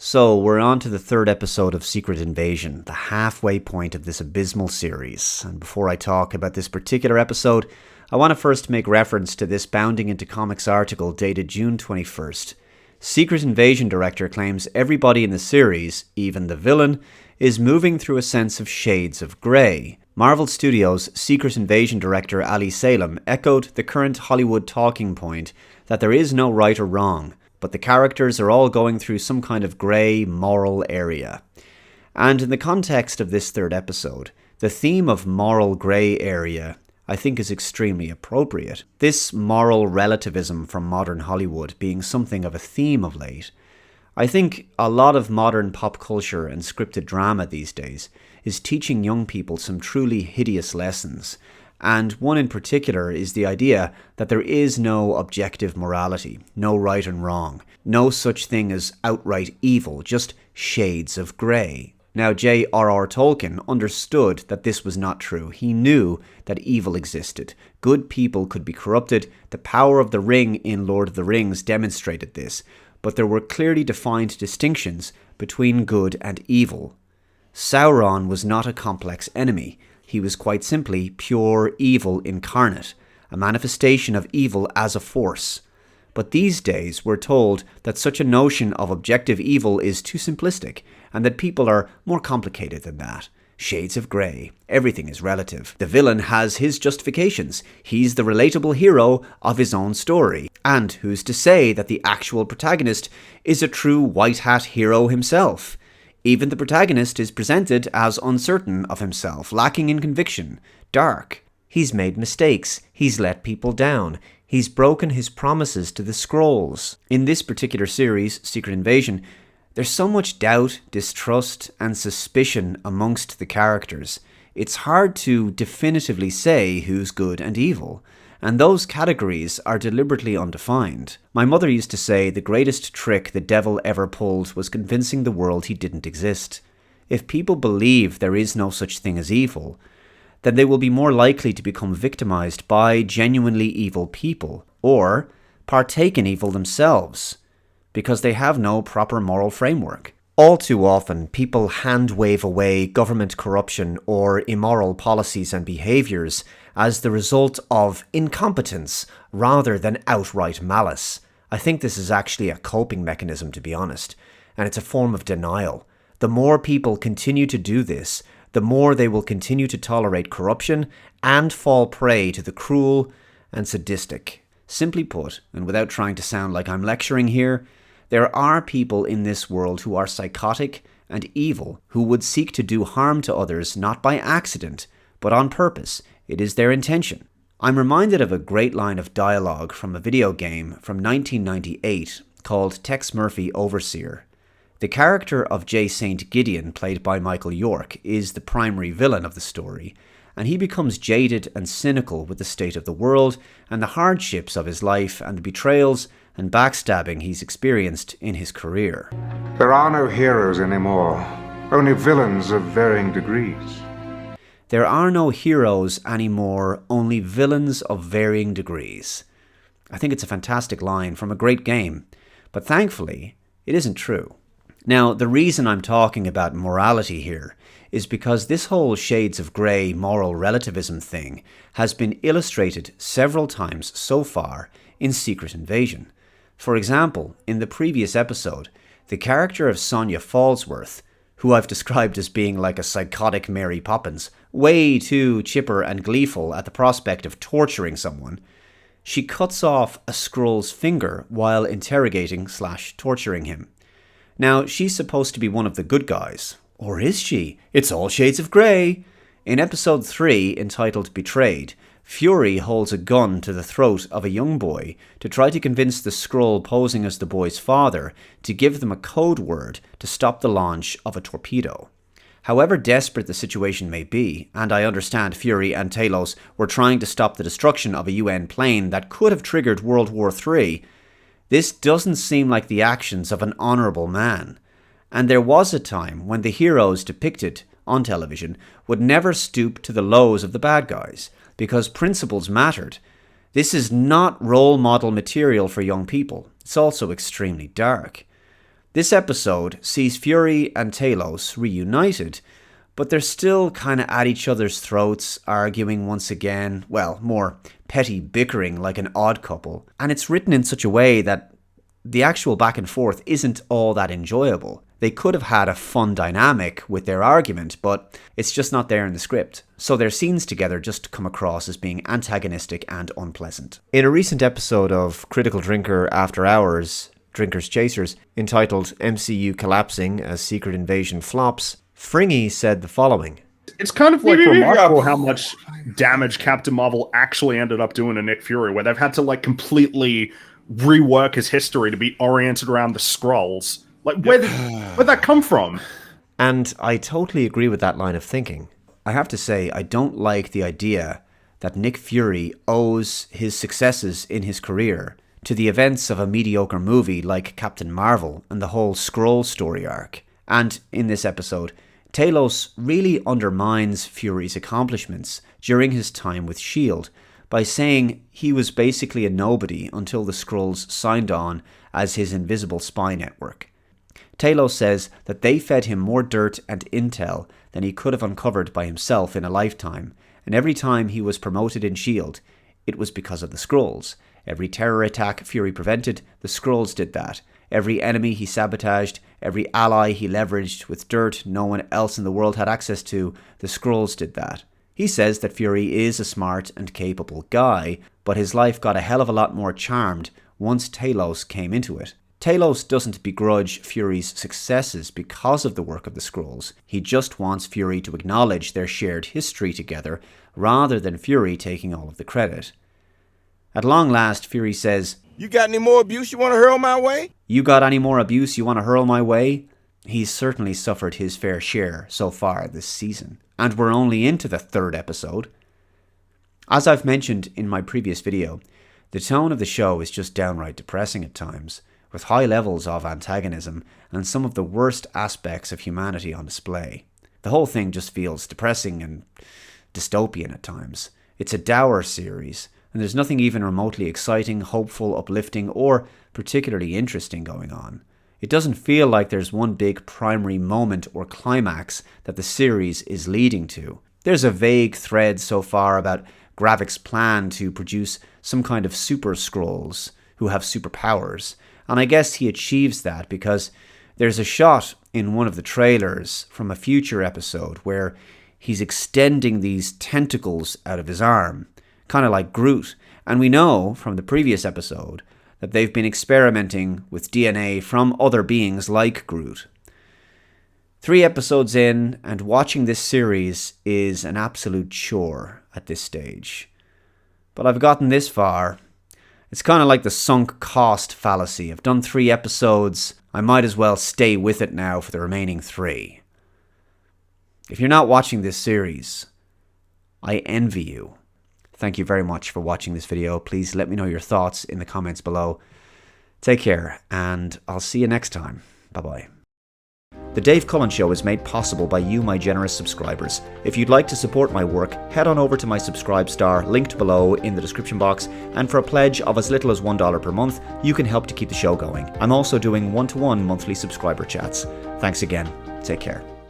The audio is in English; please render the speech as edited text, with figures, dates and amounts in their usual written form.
So, we're on to the third episode of Secret Invasion, the halfway point of this abysmal series. And before I talk about this particular episode, I want to first make reference to this Bounding Into Comics article dated June 21st. Secret Invasion director claims everybody in the series, even the villain, is moving through a sense of shades of grey. Marvel Studios' Secret Invasion director Ali Salem echoed the current Hollywood talking point that there is no right or wrong, but the characters are all going through some kind of grey moral area. And in the context of this third episode, the theme of moral grey area I think is extremely appropriate. This moral relativism from modern Hollywood being something of a theme of late. I think a lot of modern pop culture and scripted drama these days is teaching young people some truly hideous lessons, and one in particular is the idea that there is no objective morality, no right and wrong, no such thing as outright evil, just shades of grey. Now, J.R.R. Tolkien understood that this was not true. He knew that evil existed. Good people could be corrupted. The power of the ring in Lord of the Rings demonstrated this, but there were clearly defined distinctions between good and evil. Sauron was not a complex enemy. He was quite simply pure evil incarnate, a manifestation of evil as a force. But these days we're told that such a notion of objective evil is too simplistic, and that people are more complicated than that. Shades of grey. Everything is relative. The villain has his justifications. He's the relatable hero of his own story. And who's to say that the actual protagonist is a true white hat hero himself? Even the protagonist is presented as uncertain of himself, lacking in conviction, dark. He's made mistakes. He's let people down. He's broken his promises to the Skrulls. In this particular series, Secret Invasion, there's so much doubt, distrust, and suspicion amongst the characters. It's hard to definitively say who's good and evil, and those categories are deliberately undefined. My mother used to say the greatest trick the devil ever pulled was convincing the world he didn't exist. If people believe there is no such thing as evil, then they will be more likely to become victimized by genuinely evil people, or partake in evil themselves, because they have no proper moral framework. All too often, people hand-wave away government corruption or immoral policies and behaviours as the result of incompetence rather than outright malice. I think this is actually a coping mechanism, to be honest, and it's a form of denial. The more people continue to do this, the more they will continue to tolerate corruption and fall prey to the cruel and sadistic. Simply put, and without trying to sound like I'm lecturing here, there are people in this world who are psychotic and evil, who would seek to do harm to others not by accident, but on purpose. It is their intention. I'm reminded of a great line of dialogue from a video game from 1998 called Tex Murphy Overseer. The character of J. St. Gideon, played by Michael York, is the primary villain of the story, and he becomes jaded and cynical with the state of the world and the hardships of his life and the betrayals and backstabbing he's experienced in his career. There are no heroes anymore, only villains of varying degrees. There are no heroes anymore, only villains of varying degrees. I think it's a fantastic line from a great game, but thankfully, it isn't true. Now, the reason I'm talking about morality here is because this whole shades of grey moral relativism thing has been illustrated several times so far in Secret Invasion. For example, in the previous episode, the character of Sonya Falsworth, who I've described as being like a psychotic Mary Poppins, way too chipper and gleeful at the prospect of torturing someone, she cuts off a Skrull's finger while interrogating/torturing him. Now, she's supposed to be one of the good guys. Or is she? It's all shades of grey. In episode 3, entitled Betrayed, Fury holds a gun to the throat of a young boy to try to convince the Skrull posing as the boy's father to give them a code word to stop the launch of a torpedo. However desperate the situation may be, and I understand Fury and Talos were trying to stop the destruction of a UN plane that could have triggered World War III, this doesn't seem like the actions of an honourable man. And there was a time when the heroes depicted on television would never stoop to the lows of the bad guys, because principles mattered. This is not role model material for young people. It's also extremely dark. This episode sees Fury and Talos reunited, but they're still kind of at each other's throats, arguing once again, well, more petty bickering like an odd couple. And it's written in such a way that the actual back and forth isn't all that enjoyable. They could have had a fun dynamic with their argument, but it's just not there in the script. So their scenes together just come across as being antagonistic and unpleasant. In a recent episode of Critical Drinker After Hours, Drinkers Chasers, entitled MCU Collapsing as Secret Invasion Flops, Fringy said the following. It's kind of like remarkable how much damage Captain Marvel actually ended up doing to Nick Fury, where they've had to like completely rework his history to be oriented around the Skrulls. Like, where'd that come from? And I totally agree with that line of thinking. I have to say, I don't like the idea that Nick Fury owes his successes in his career to the events of a mediocre movie like Captain Marvel and the whole Skrull story arc. And in this episode, Talos really undermines Fury's accomplishments during his time with S.H.I.E.L.D. by saying he was basically a nobody until the Skrulls signed on as his invisible spy network. Talos says that they fed him more dirt and intel than he could have uncovered by himself in a lifetime, and every time he was promoted in S.H.I.E.L.D., it was because of the Skrulls. Every terror attack Fury prevented, the Skrulls did that. Every enemy he sabotaged, every ally he leveraged with dirt no one else in the world had access to, the Skrulls did that. He says that Fury is a smart and capable guy, but his life got a hell of a lot more charmed once Talos came into it. Talos doesn't begrudge Fury's successes because of the work of the Skrulls. He just wants Fury to acknowledge their shared history together, rather than Fury taking all of the credit. At long last, Fury says, "You got any more abuse you want to hurl my way?" "You got any more abuse you want to hurl my way?" He's certainly suffered his fair share so far this season. And we're only into the 3rd episode. As I've mentioned in my previous video, the tone of the show is just downright depressing at times, with high levels of antagonism and some of the worst aspects of humanity on display. The whole thing just feels depressing and dystopian at times. It's a dour series, and there's nothing even remotely exciting, hopeful, uplifting, or particularly interesting going on. It doesn't feel like there's one big primary moment or climax that the series is leading to. There's a vague thread so far about Gravik's plan to produce some kind of super Skrulls who have superpowers, and I guess he achieves that because there's a shot in one of the trailers from a future episode where he's extending these tentacles out of his arm, kind of like Groot, and we know from the previous episode that they've been experimenting with DNA from other beings like Groot. 3 episodes in, and watching this series is an absolute chore at this stage. But I've gotten this far. It's kind of like the sunk cost fallacy. I've done 3 episodes, I might as well stay with it now for the remaining 3. If you're not watching this series, I envy you. Thank you very much for watching this video. Please let me know your thoughts in the comments below. Take care, and I'll see you next time. Bye-bye. The Dave Cullen Show is made possible by you, my generous subscribers. If you'd like to support my work, head on over to my Subscribe star, linked below in the description box, and for a pledge of as little as $1 per month, you can help to keep the show going. I'm also doing one-to-one monthly subscriber chats. Thanks again. Take care.